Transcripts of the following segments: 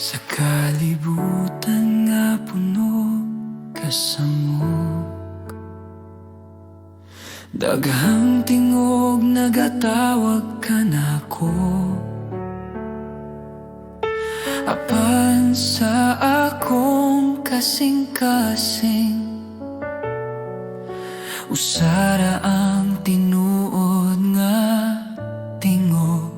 Sa kalibutan nga puno kasamok, daghang tingog nagatawag ka nako. Apan sa akong kasing-kasing, usara ang tinuod nga tingog.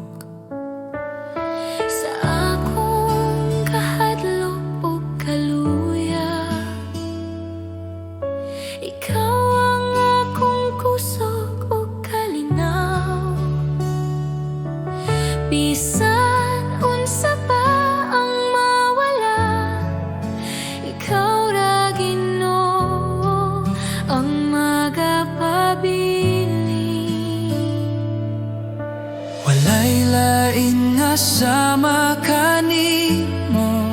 Sa akong kahadlok o kaluya, ikaw ang akong kusog o kalinaw. Bisan unsa pa ang mawala, ikaw ra Ginoo ang magapabiling. Walay lain nga sama kanimo,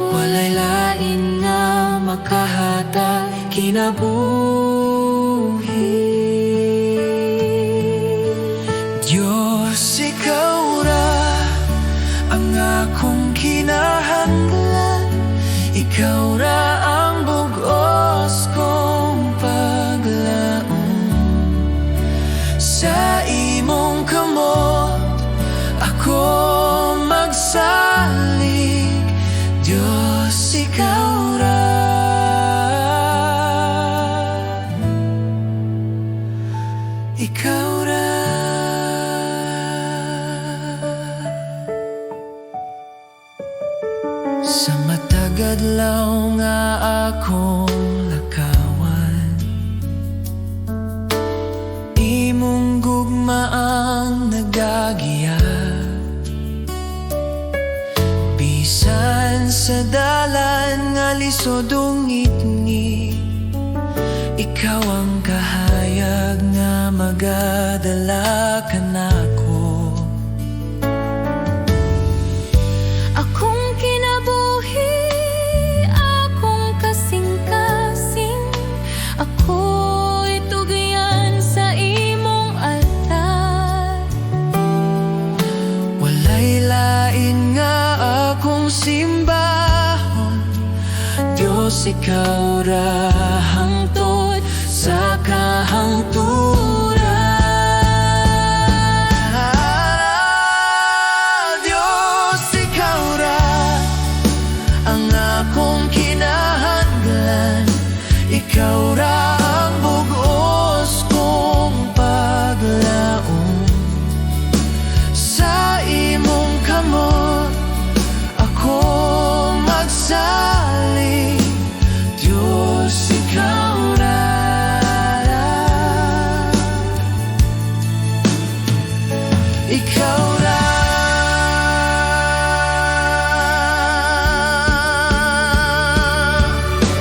walay lain nga makahatag kinabuhi. Diyos, ikaw ra ang akong kinahanglan, ikaw ra ang bugos kong paglaom. Sa imong kamot ako magsalig, Diyos, ikaw ra. Ikaw ra. Sa matag adlaw nga akong lakawan, imong gugma ang nagagiya. Bisan sa dalan nga lisod ungit-ngit, ikaw ang kahayag nga magadala ka nako. Akong kinabuhi, akong kasing-kasing, ako'y tugyan sa imong altar. Walay lain nga akong simbahon, Diyos, ikaw ra hangtod sa kahangturan. Diyos, ikaw ra ang akong kinahanglan, ikaw ra ang bugos kong paglaom. Sa imong kamot ako magsalig, Diyos, ikaw ra. Ikaw ra.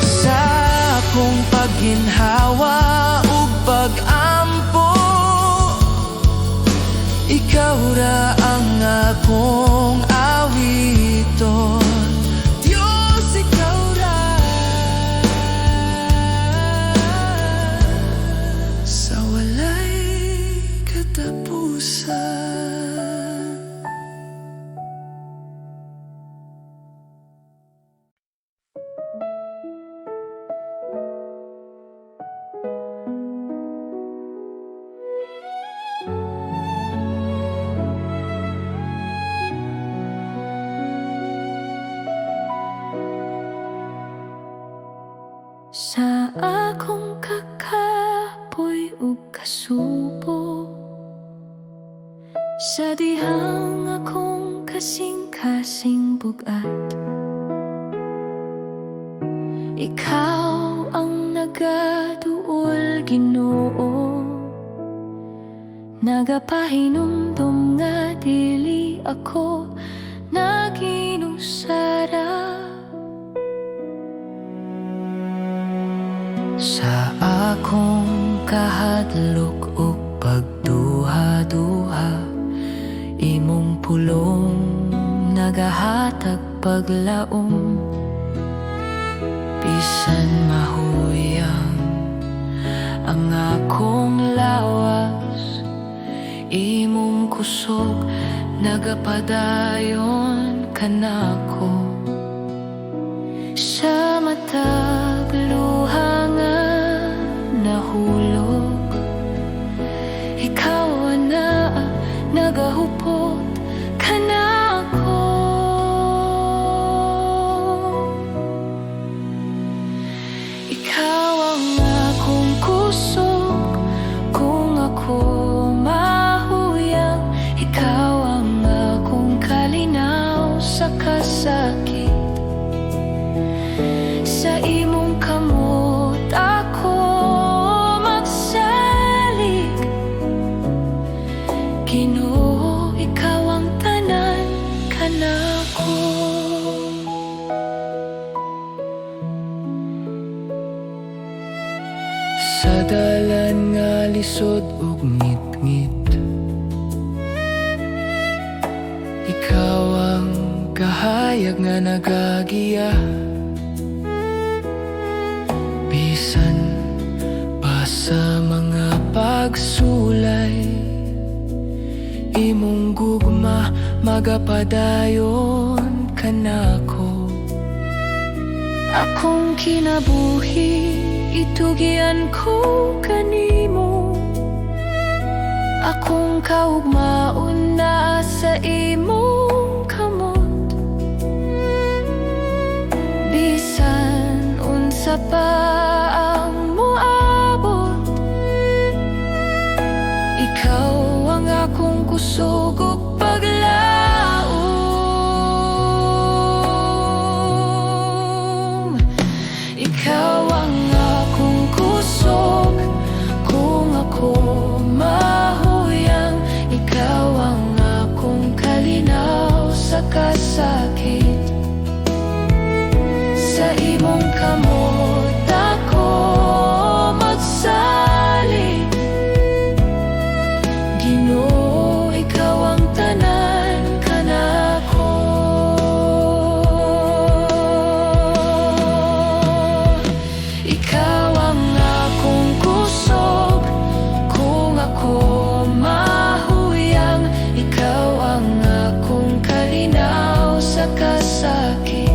Sa akong pagginhawa ug pag-ampo, ikaw ra ang akong awiton, Diyos, ikaw ra. Sa walay katapusan, Sa akong kakapoy ug kasubo, sa dihang akong kasing-kasing bugat, ikaw ang nagaduol Ginoo, nagapahinumdum nga dili ako naginusara. sa akong kahadlok ug pagduha-duha, imong pulong nagahatag paglaom. Bisan mahuyang ang akong lawas, imong kusog nagapadayon kanako. Sa matag luha nga nahulog, ikaw na nagahupot kanako. Ikaw ang akong kusog kung ako mahuyang. Ikaw ang akong kalinaw sa kasakit. Sa imong kamot ako magsalig. Ginoo, ikaw ang tanan kanako. Sa dalan nga lisod ug ngit-ngit, ikaw ang kahayag nga nagagiya. Bisan pa sa mga pagsulay, imong gugma magapadayon kanako. Akong kinabuhi, itugian ko kanimo. Akong kaugmaon na sa imong kamot. Bisan unsa pa ang moabot, ikaw ang akong kusog ug paglaom. Ikaw ang akong kusog kung ako mahuyang. Ikaw ang akong kalinaw sa kasakit. Sa imong kamot ako magsalig. Ginoo, ikaw ang tanan kanako. Ikaw ang akong kusog kung ako mahuyang. Ikaw ang akong kalinaw sa kasakit.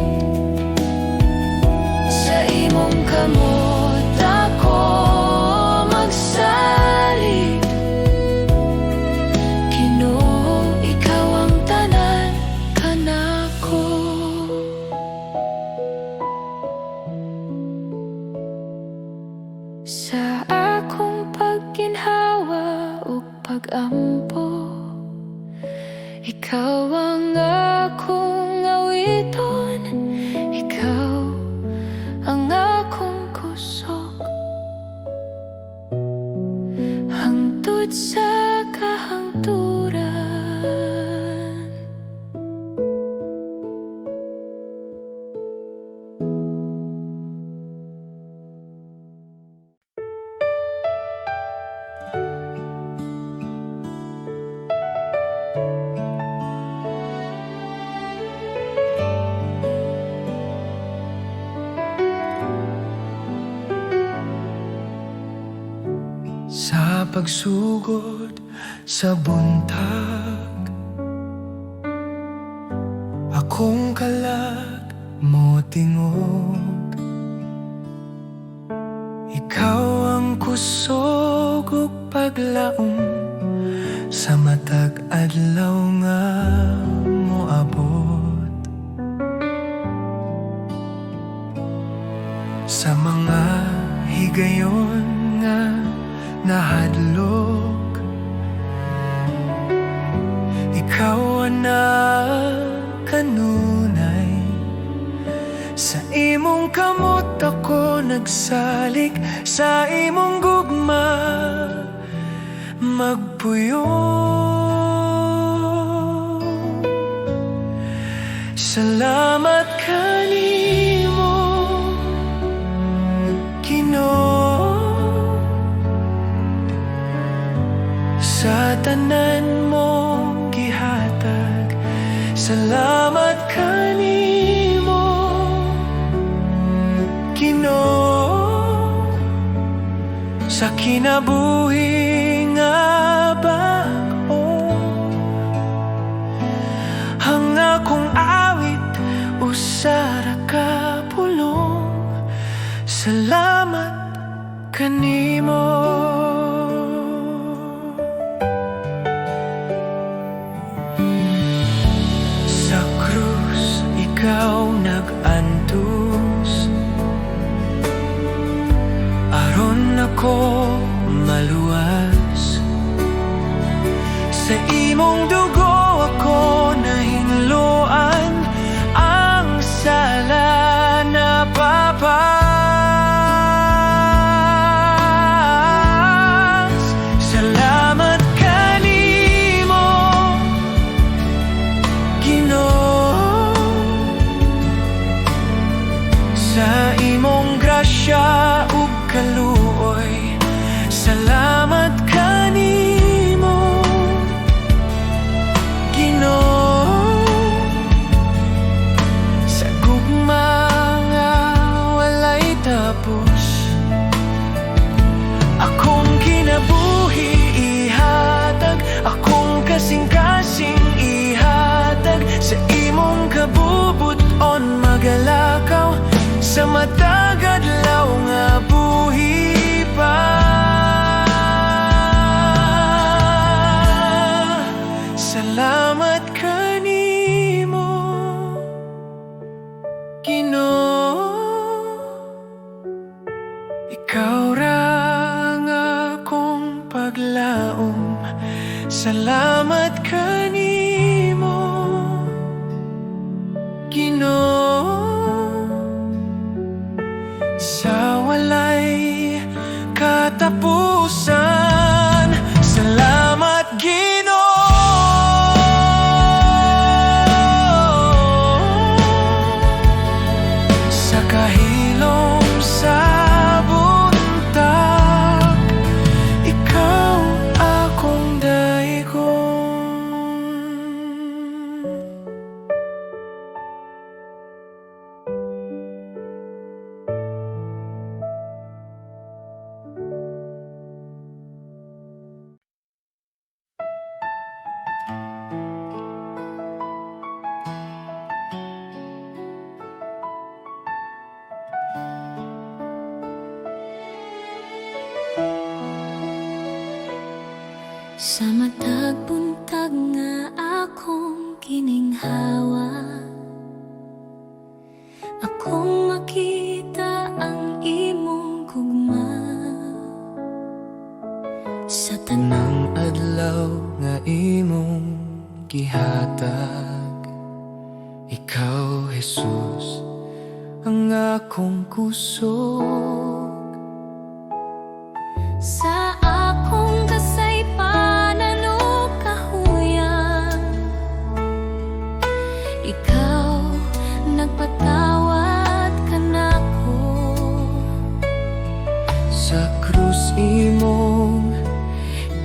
Sa imong kamot ako magsalig. Ginoo, ikaw ang tanan kanako. Sa akong pagginhawa ug pag-ampo, ikaw ang akong awiton. Ikaw ang akong kusog hangtod sa kahangturan. Sa pagsugod sa buntag, akong kalag mo tingog. Ikaw ang kusog ug paglaom sa matag adlaw nga moabot. Sa mga higayon nga nahadlok, ikaw na kanunay. Sa imong kamot ako nagsalig. Sa imong gugma magpuyo. Salamat kanimo, Ginoo, sa tanan mong gihatag. Salamat kanimo, Ginoo, sa kinabuhi nga bag-o. Ang akong awit ikaw nag-antos, aron ako maluwas. Sa imong dugo ako nahinluan, ang sala na papas. Salamat kanimo, Ginoo, sa imong grasya ug kaluoy. Salamat kanimo, Ginoo, sa gugma nga walay tapos. Akong kinabuhi ihatag, akong kasing-kasing ihatag, sa imong kabubuton magalakaw, sa matag adlaw nga buhi pa. Salamat kanimo, Ginoo, ikaw ra ang akong paglaom. Salamat kanimo, Ginoo, sa walay katapusan. Salamat Ginoo, sa kahilom sa buntag, ikaw akong daigon. Sa matag buntag nga akong kininghawa, akong makita ang imong gugma. Sa Tanang adlaw nga imong gihatag, ikaw Jesus ang akong kusog. sa akong kasaypanan o kahuyang, ikaw nagpatawad kanako. Sa krus imong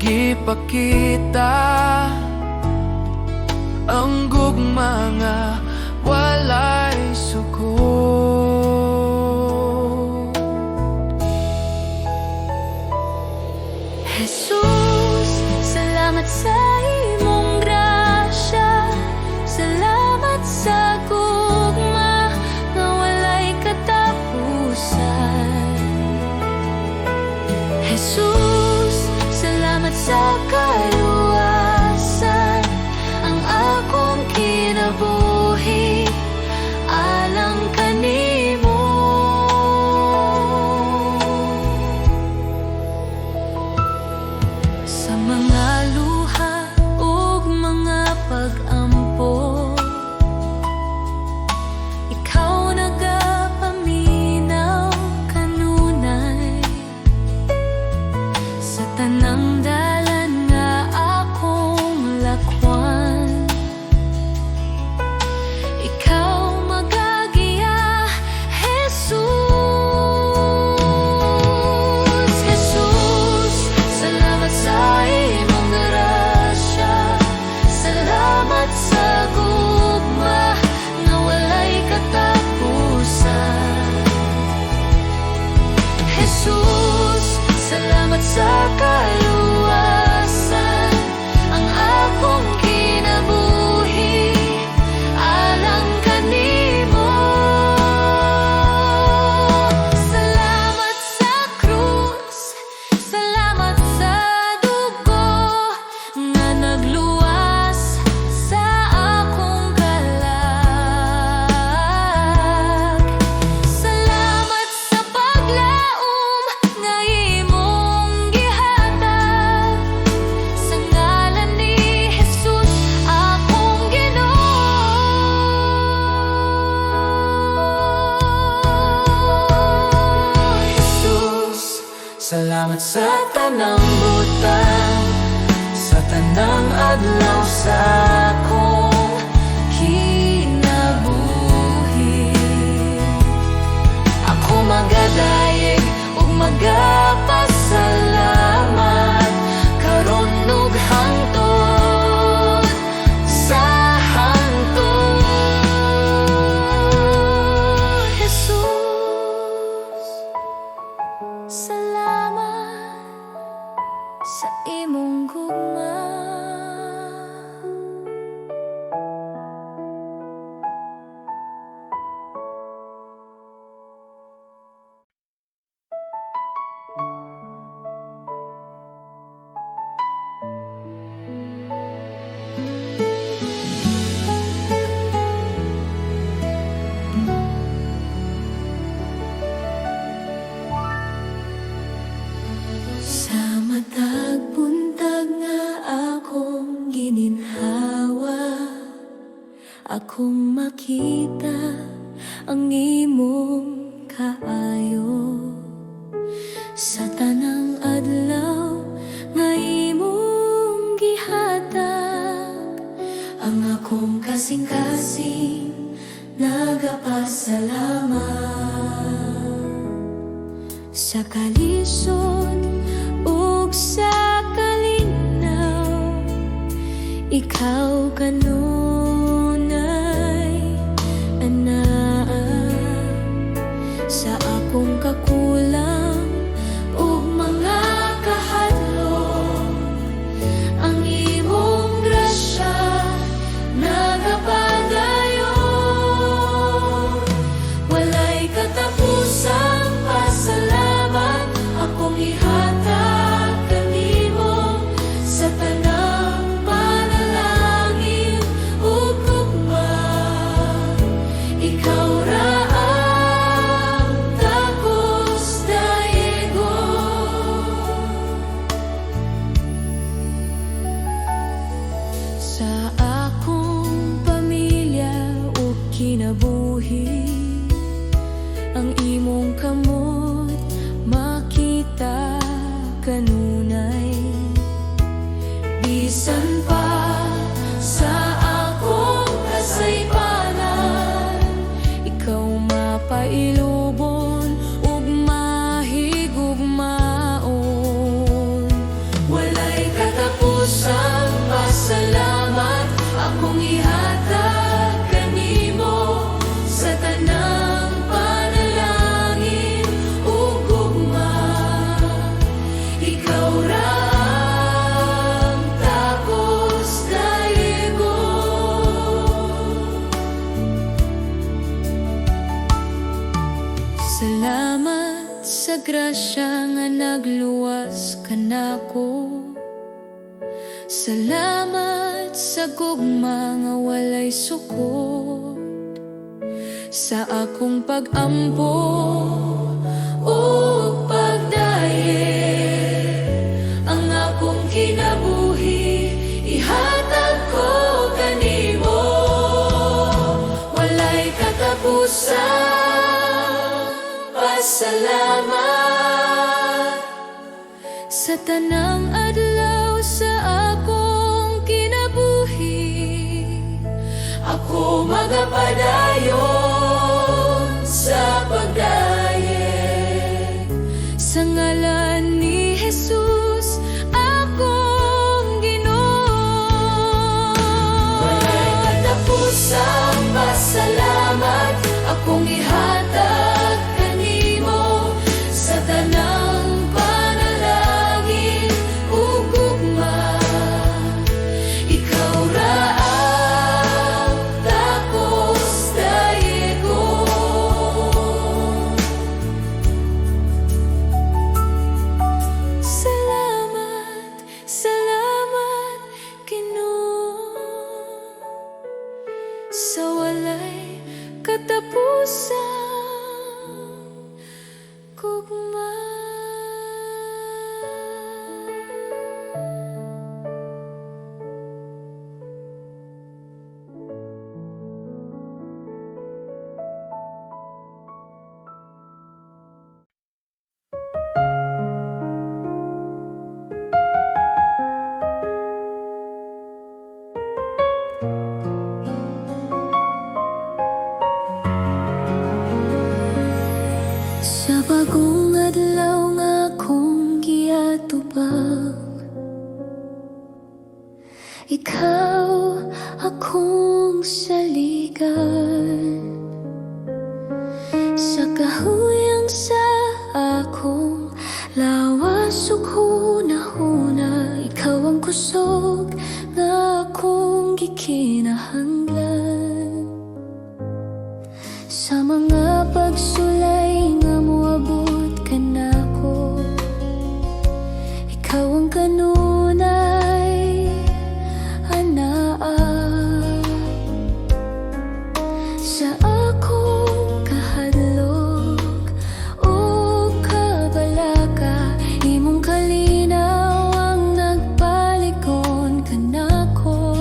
gipakita ang gugma nga walay suko. Jesus, salamat sa imong grasya, salamat sa gugma nga walay katapusan. Jesus, salamat sa kaluwasan, ang akong kinabuhi alang kanimo. Sa mga luha ug mga pag-ampo, ikaw nagapaminaw kanunay. Sa tanang dalan nga akong lakwan, ikaw magagiya, Jesus. Jesus, salamat sa imong grasya, salamat sa gugma nga walay katapusan. Jesus, salamat sa kaluwasan, ang akong kinabuhi alang kanimo. Salamat sa krus, salamat sa dugo nga nagluwas sa akong kalag. adlaw sa akong kinabuhi. Ako magadayeg ug magapasalamat karon ug hangtod sa hangtod. Jesus, salamat sa imong gugma. Sa matag buntag nga akong gininhawa, akong makita ang imong kaayo. Sa tanang adlaw nga imong gihatag, ang akong kasing-kasing nagapasalamat. Sa kalisod ug sa kalinaw, ikaw kanunay anaa. Sa akong kakulang ug mga kahadlok, ang imong grasya nagapadayon. Walay katapusang pasalamat akong ihatag kanimo sa tanang panalangin ug gugma. Ikaw ra ang takos dayegon. Sa akong pamilya ug kinabuhi, ang imong kamot makita kanunay. Bisan pa sa akong kasaypanan, ikaw mapailubon ug mahigugmaon. Walay katapusang pasalamat akong ihatag kanimo sa tanang panalangin ug gugma. Ikaw ra ang takos dayegon. Salamat sa grasya nga nagluwas kanako. Salamat sa gugma nga walay sukot. Sa akong pag-ampo o pagdayeg, ang akong kinabuhi ihatag ko kanimo. Walay katapusang pasalamat sa tanang adlaw sa akong kinabuhi. Ako magapadayon sa pagdayeg sa ngalan ni Jesus akong Ginoo. Walay katapusang pasalamat akong ihatag kanimo sa tanang panalangin ug gugma. Ikaw ra ang takos dayegon. Salamat, salamat Ginoo, sa walay katapusang gugma. kinahanglan. Sa mga pagsulay nga moabot ka nako, ikaw ang kanunay anaa. Sa akong kahadlok o kabalaka, imong kalinaw ang nagpalikon kanako.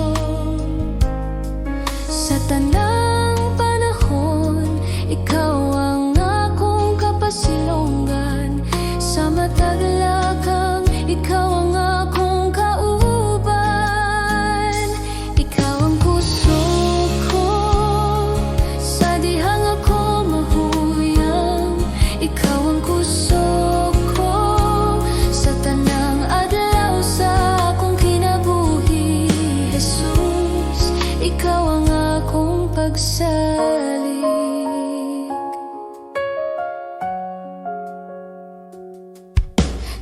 Sa tanang panahon, ikaw ang akong kapasilongan. Sa matag lakang, ikaw ang akong kauban. Ikaw ang kusog ko sa dihang ako mahuyang. Ikaw ang kusog ko sa tanang adlaw sa akong kinabuhi. Jesus, ikaw ang akong pagsalig.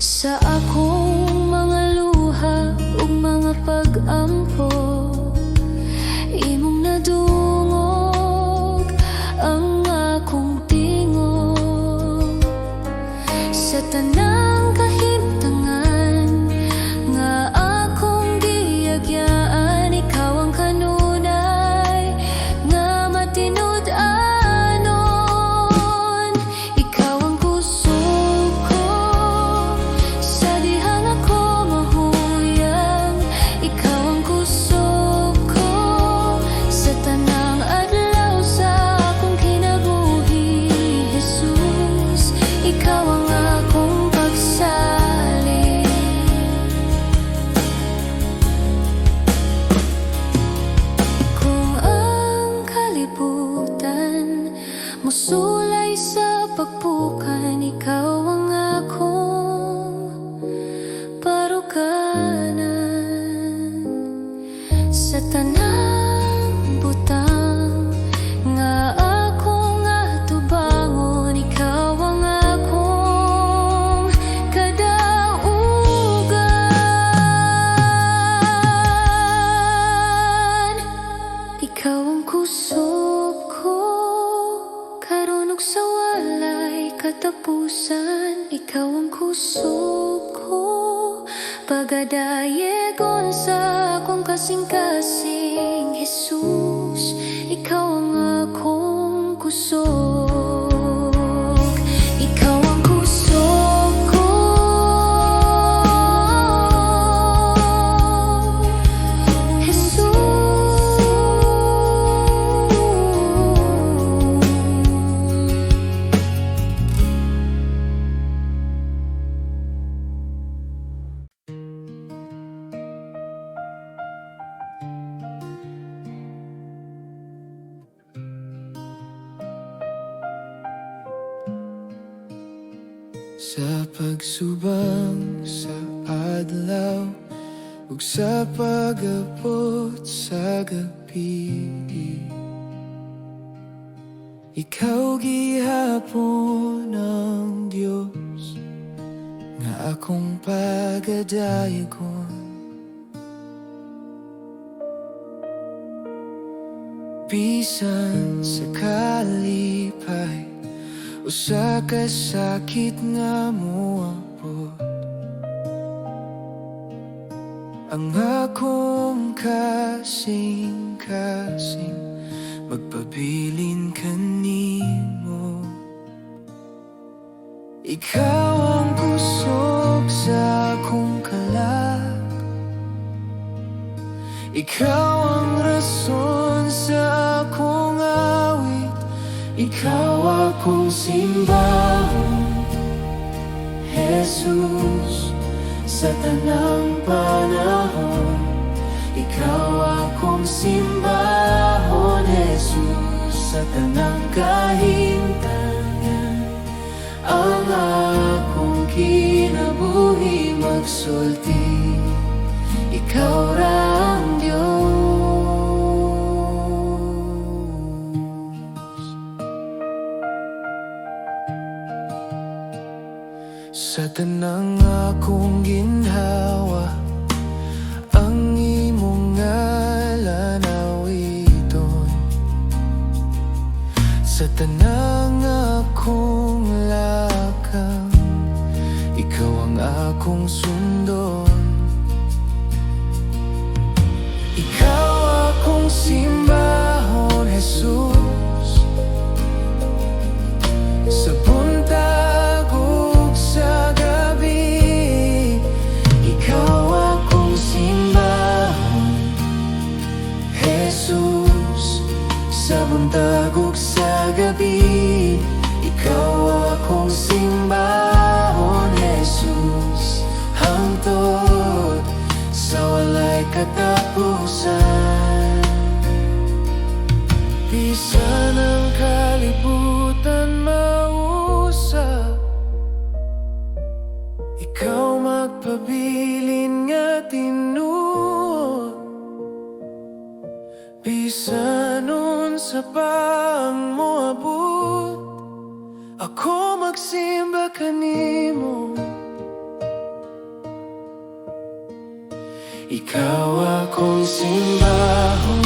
Sa akong mga luha ug mga pag-ampo, imong nadungog ang akong tingog. Sa tanang kahimtangan nga akong giyagyaan, ikaw ang kanunay nga matinud-anon. Ikaw ang kusog ko sa dihang ako mahuyang. Ikaw ang kusog ko sa tanang adlaw sa akong kinabuhi. Jesus, ikaw ang akong pagsalig. Kung ang kalibutan musulay sa pagpukan, ikaw ang akong parukanan. Sa tanang butang nga akong atubangon, ikaw ang akong kadaugan. Ikaw ang kusog ko karon ug sa walay katapusan. Ikaw ang kusog ko pagadayegon sa akong kasing-kasing. Jesus, ikaw ang akong kusog. Ikaw ang kusog ko. Sa pagsubang sa adlaw ug sa pag-abot sa gabi, ikaw gihapon ang Dios nga akong pagadayegon. Bisan sa kalipay o sa kasakit nga moabot, ang akong kasing-kasing magpabilin kanimo. Ikaw ang kusog sa akong kalag, ikaw ang rason sa akong awit. Ikaw akong simbahon, Jesus, sa tanang panahon. Ikaw akong simbahon, Jesus, sa tanang kahimtangan. Ang akong kinabuhi magsulti, ikaw ra ang Diyos. Sa tanang akong ginhawa, ang imong ngalan tanang akong lakang, ikaw ang akong sundon. Ikaw akong simbahon, Jesus. Sa buntag ug sa gabi, ikaw akong simbahon, Jesus. Sa buntag ug sa gabi, ikaw akong simbahon, Jesus. Hangtod sa walay katapusan, bisan ang kalibutan mausap, ikaw magpabilin nga tinuod. Bisan unsa pa ang moabot, ako magsimba kanimo. Ikaw akong simbahon,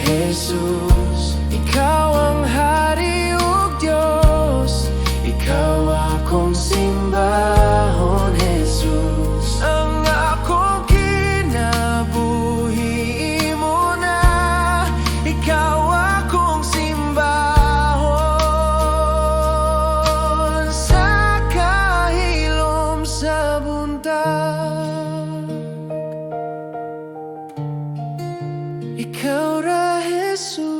Jesus. Ikaw ang Hari ug Diyos. Ikaw akong simbahon, Jesus. Ang akong kinabuhi mo na, ikaw akong simbahon. Sa kahilom sa buntag, ikaw ra, Jesus.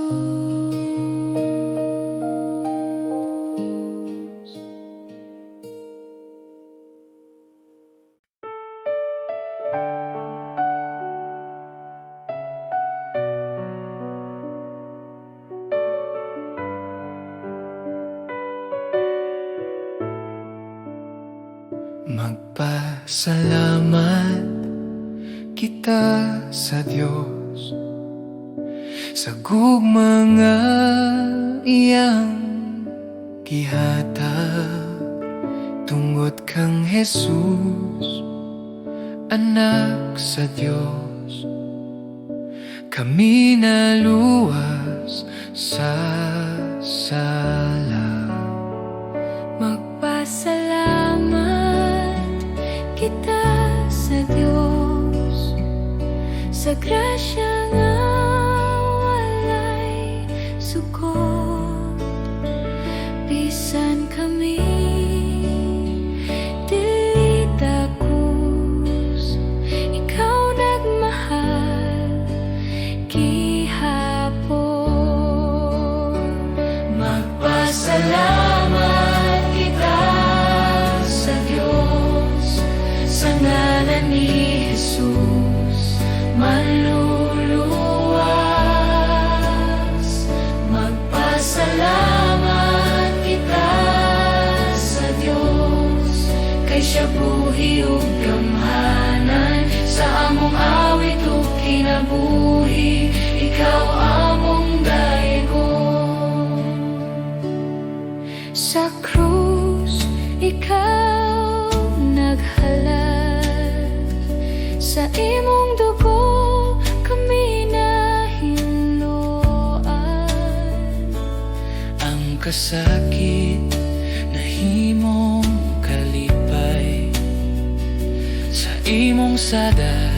Magpasalamat kita sa Diyos sa gugma nga iyang gihatag, tungod kang Jesus, anak sa Diyos. Kami naluwas sa sala. Magpasalamat kita sa Diyos sa grasya nga walay sukot. Bisan kami dili takus, ikaw nagmahal gihapon. Magpasalamat kita sa Diyos sa ngalan ni Jesus maluluwas. Magpasalamat kita sa Diyos kay siya buhi ug gamhanan. Sa among awit ug kinabuhi, ikaw among daygon. Sa krus ikaw naghalad, sa imong dugo kami nahinluan. Ang kasakit na himong kalipay, sa imong sadat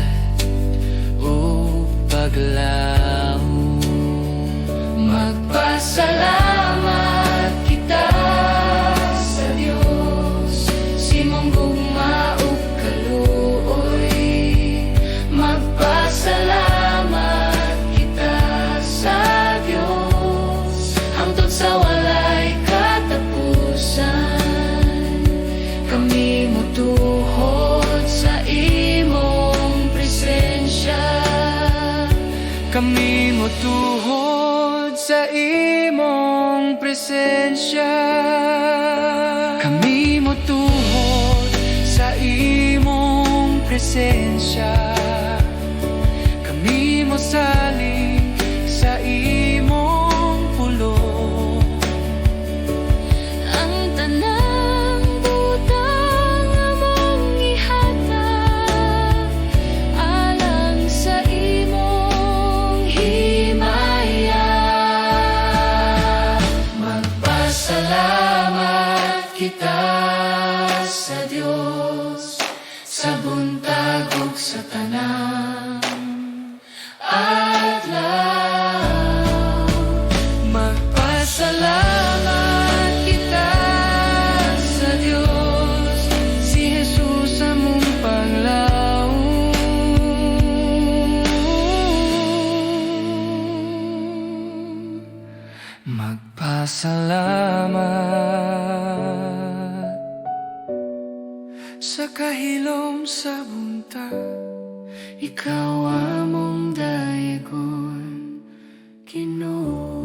o paglaom. Magpasalamat kita sa Diyos sa imong gugma ug kaluoy. Magpasalamat kita sa Diyos hangtod sa walay katapusan. Kami motuhod sa imong presensya. Kami motuhod sa imong presensya. Kami motuhod sa imong presensya. Kami mosalig sa imong pulong. Ang tanang butang among ihatag alang sa imong himaya. magpasalamat sa kahilom sa buntag. Ikaw among dayegon, Ginoo.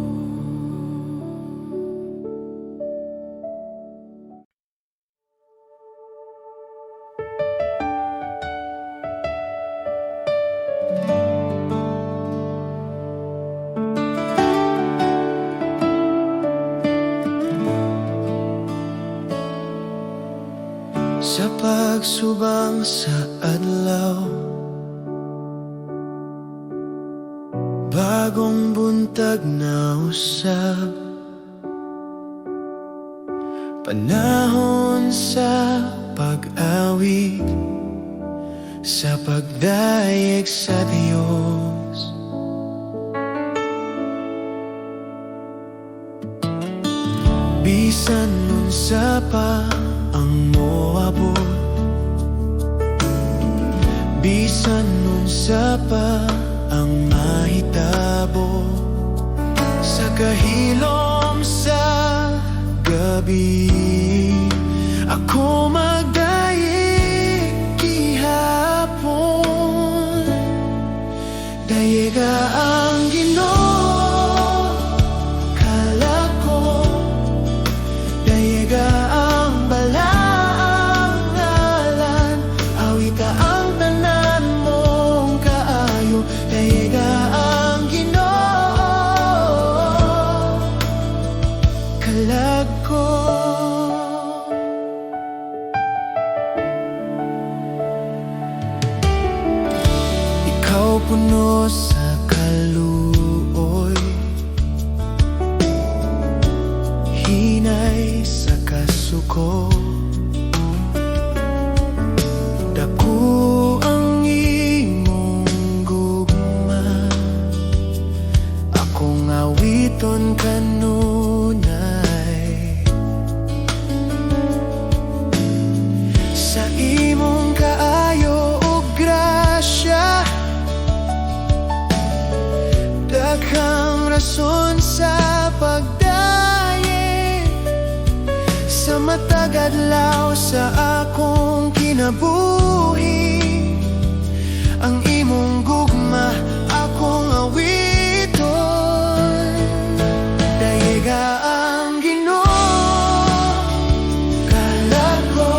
Sa pagsubang sa adlaw, bagong buntag na usab, panahon sa pag-awig, sa pagdayeg sa Dios. Bisan nun sa pa ang moabot, bisan nun sa pa ang mahitabo, sa kahilom sa gabi, ako magdayeg gihapon. Dayiga ang Ginoo kalako, dayiga ang balaang ngalan, awita ang tanan mong kaayo. Dayiga ang Ginoo kalako. Ikaw puno sa kaluoy, hinay sa kasuko, dako ang imong gugma, akong awiton kanunay. Sa imong kaayo ug grasya, daghang rason sa pagdayeg, sa matag adlaw sa akong kinabuhi. Ang imong gugma akong awiton. Dayiga ang Ginoo kalako,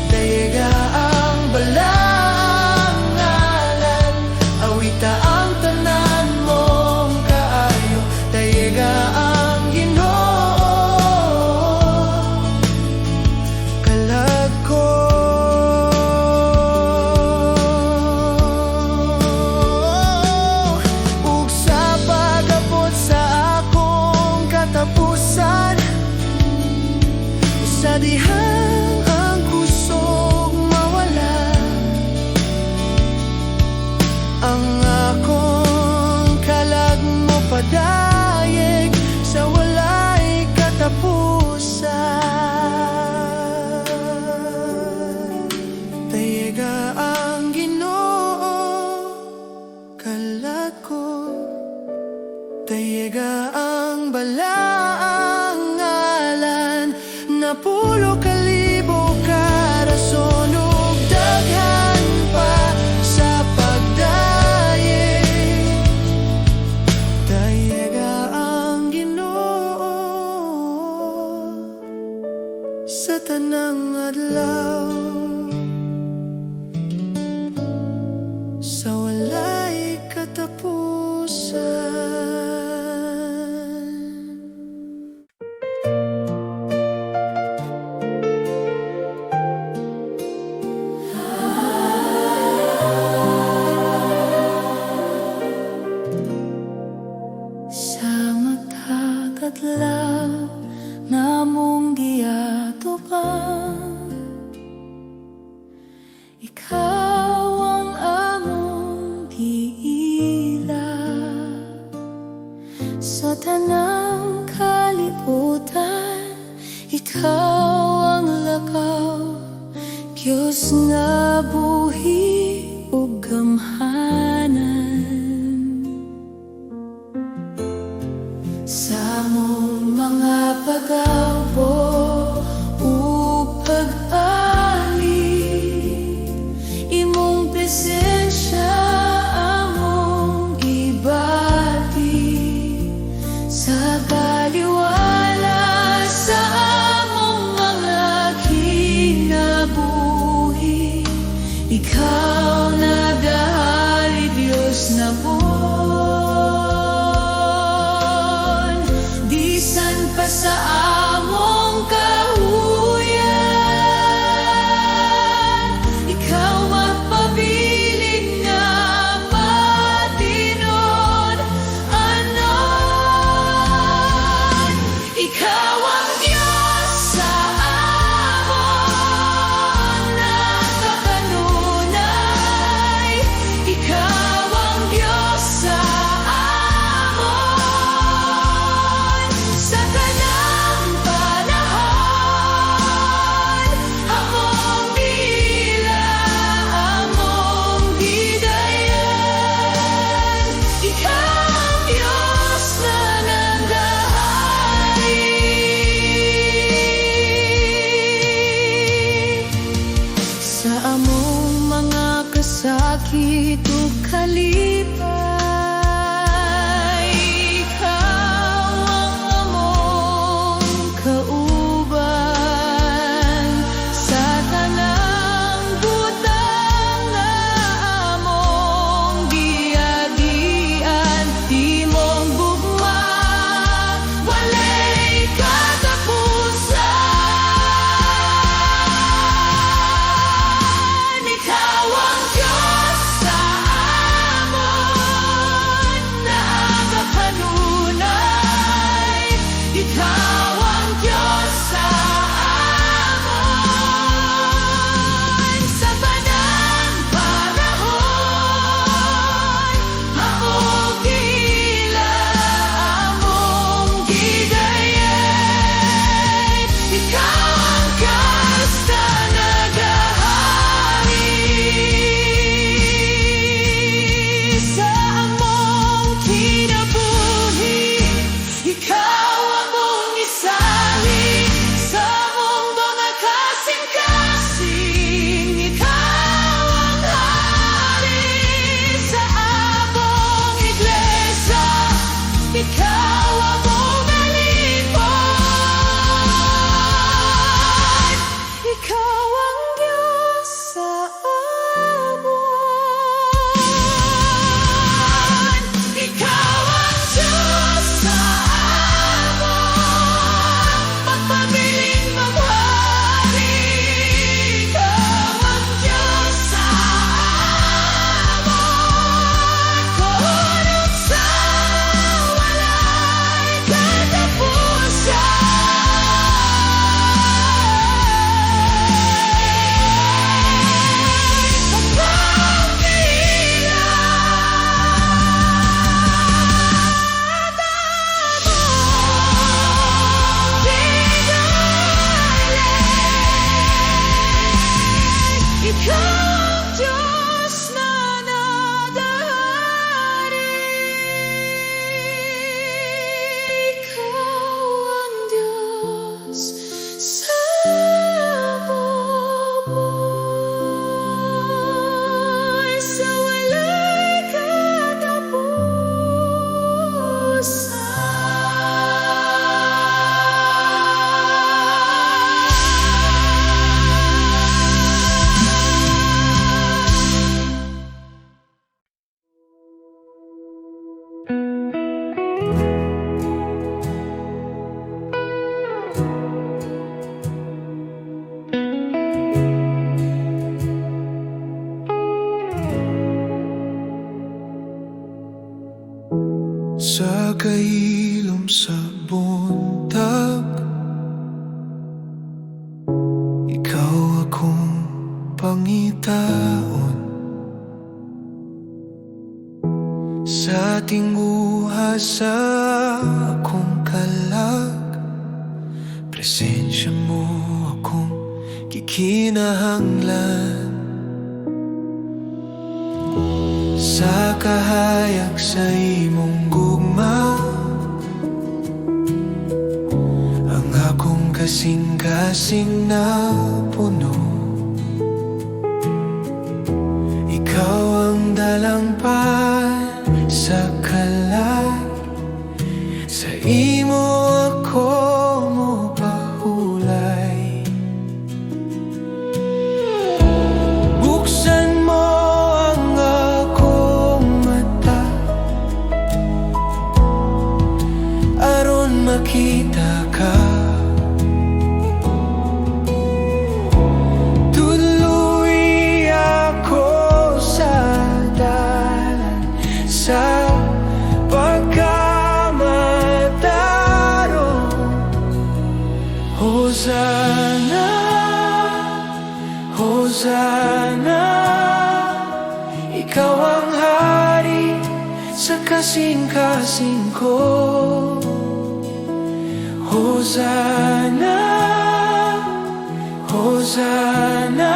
dayiga ang balaang ngalan, awita ang tanan mong kaayo. Dayiga ang Ginoo kalako. Ug sa pag-abot sa akong katapusan, sa dihang ang kusog mawala, ang akong kalag mo padayeg sa walay katapusan. Dayiga ang Ginoo kalako, dayiga ang balaang ngalan, napulo kalibo ka rason ug daghan pa sa pagdayeg. Dayiga ang Ginoo sa tanang adlaw, sa walay katapusan. Sa matag adlaw namong giatuban, ikaw ang among giila. Sa tanang kalibutan, ikaw ang lakaw, Diyos nga buhi ug gamhanan. sa mong mga pag-apo o pag-ali, imong presensya among ibati sa baliwala sa among mga kinabuhi. Ikaw nagdahali, Diyos namon, bisan pa sa among kahuyan. Ikaw magpabilin nga matinod anon. Ikaw ang Diyos sa amon nakakanunay. Ikaw ang Diyos sa amon sa kanang panahon. Among bila, among gidayan. Ikaw ang Diyos na nanggahay sa among mga kasakit ug kalipay. Ikaw ang among kauban sa tanang butang nga among giagian. Di mong gugma, walay katapusan. Ikaw ang Diyos sa amon nakakanunay. Ikaw ang Diyos sa amon sa tanang panahon. Among gila, among gidayan. Ikaw ang Diyos na nagahari sa among kinabuhi. Ikaw among isali sa mundo nga kasing-kasing. Ikaw ang hari sa among iglesia. Ikaw among nalipod. Ikaw ang Diyos sa amon. Ikaw ang Diyos sa amon. Pagpabiling maghari. Ikaw ang Diyos sa amon. Kahulog sa walay katapusan. Among bila, ikaw ang Diyos na nagahari. Ikaw ang Diyos sa amon sa walay Sa kailom sa buntag, ikaw akong pangitaon. Sa tinguha sa akong kalag, presensya mo akong kikinahanglan. Sa kahayag sa imong gugma, kasing-kasing na puno. Ikaw ang dalangpan sa kalan, sa imo ako mo pahulay. Buksan mo ang akong mata aron makita ka. Tuloy ako sa dalan sa pagkamataro. Hosana, Hosana, ikaw ang hari sa kasing-kasing ko. Hosana, Hosana,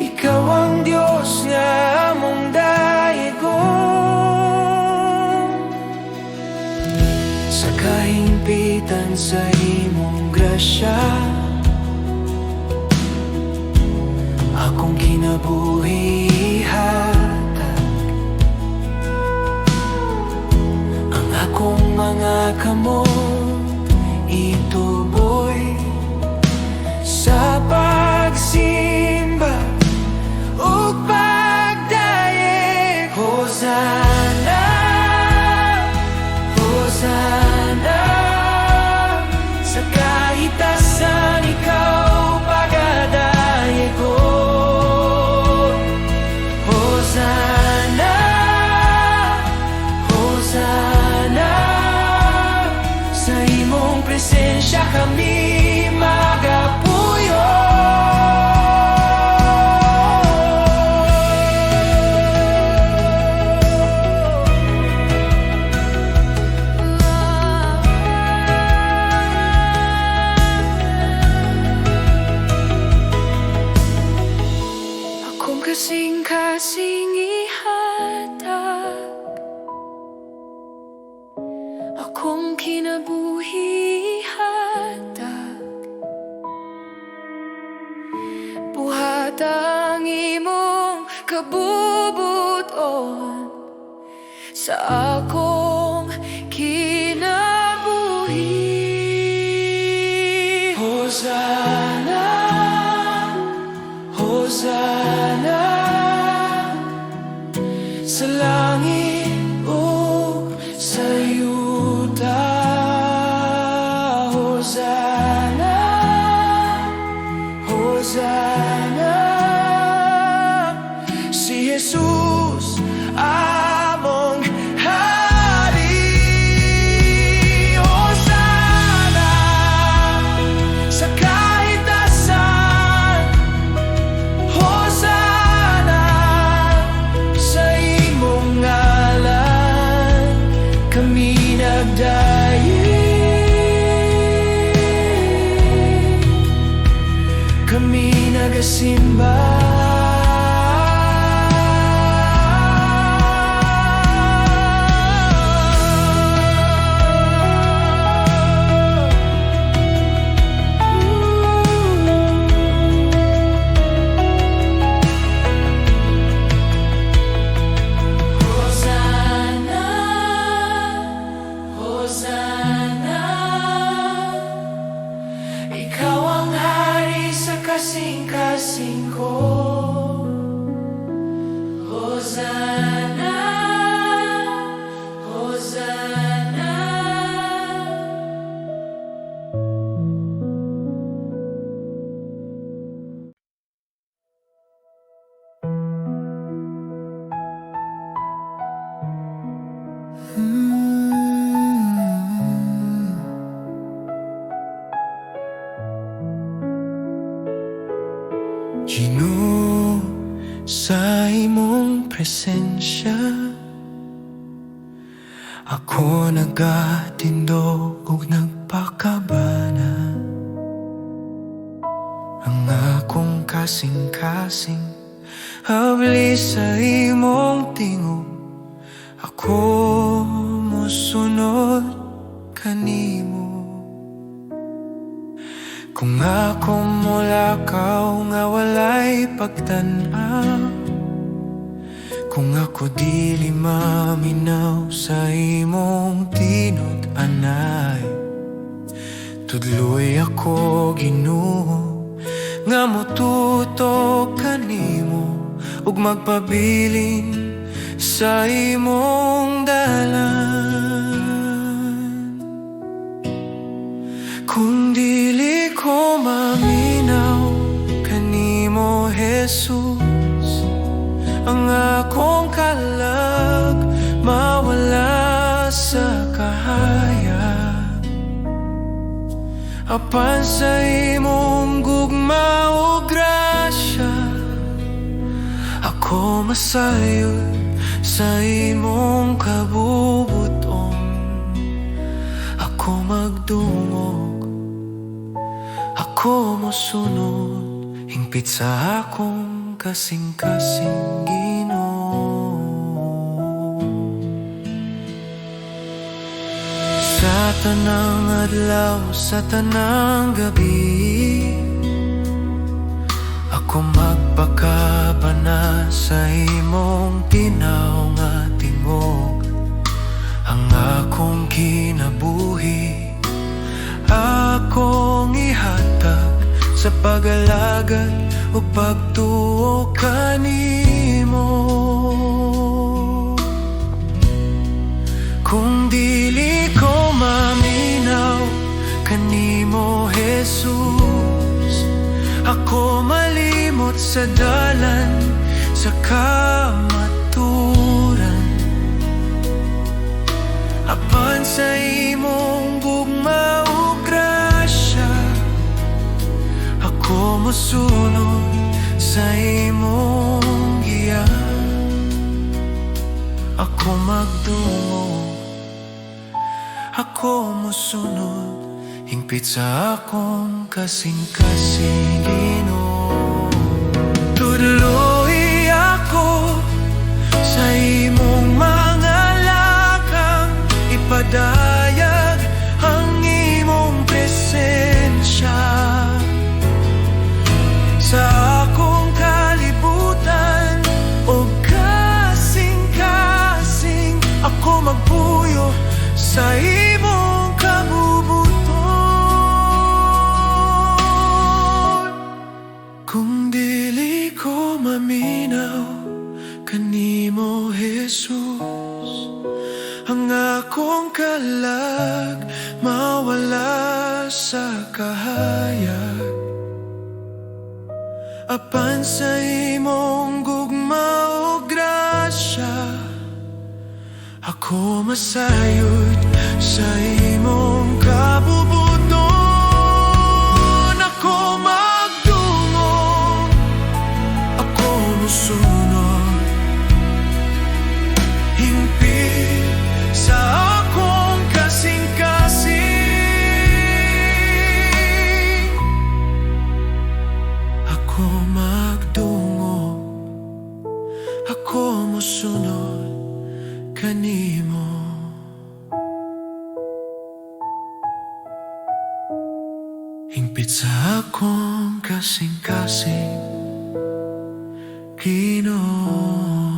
ikaw ang Diyos nga among daigong. Sa kahimpitan sa imong grasya, akong kinabuhi hatag. Ang akong mga kamot ituboy sa pagsimba ug pagdaig. Hosana, Hosana, sa kahitasan ikaw pagadayigon. Hosana, Hosana, sa imong presensya kami magapuyo. Akong kasing-kasing ihatag, akong kinabuhi hatag. Buhat ang imong kabubuton sa akong kinabuhi. Hosana, Hosana, sa langit o sa yuta. Hosana, Hosana, si Jesus among hari. Hosana, sa kahitasan. Hosana, sa imong ngalan kami nagdayi, kami nagasimba. Hosana, Hosana, Ikaw ang hari sa kasing-kasing ko. Hosana, Hosana. Ginoo, sa imong presensya ako nagatindog ug nagpakabana. Ang akong kasing-kasing habli sa imong tingog, ako mosunod kanimo. Kung ako mulakaw nga walay pagtan-aw, kung ako dili maminaw sa imong tinud-anay, tudloy ako Ginoo nga motutok kanimo ug magpabilin sa imong dalan. Kung dili ko maminaw kanimo Jesus, ang akong kalag mawala sa kahayag. Apan sa imong gugma o grasya, ako masayod sa imong kabubuton. Ako magdungog, ako mosunod, hingpit sa akong kasing-kasing Ginoo. Sa tanang adlaw, sa tanang gabi, ako magpakabana sa imong tinaw nga tingog. Ang akong kinabuhi akong ihatag sa pag-alagad o pagtuo kanimo. Kung dili ko maminaw kanimo Jesus, ako malimot sa dalan sa kamaturan. Apan sa imong gugma o grasya, ako mosunod sa imong giya. Ako magdungog, ako mosunod, hingpit sa akong kasing-kasing Ginoo. Tuloy ako sa imong mga lakang, ipadayag ang imong presensya sa akong kalibutan o kasing-kasing. Ako magpuyo sa imong kabubuton. Kung dili ko maminaw kanimo Jesus, ang akong kalag mawala sa kahayag. Apan sa imong gugma o grasya, ako masayod sa imong kabubuton. Ako magdungog, ako mosunod, hingpit sa akong kasing-kasing. Ako magdungog, ako mosunod kanimo. Hingpit sa akong kasing-kasing Ginoo.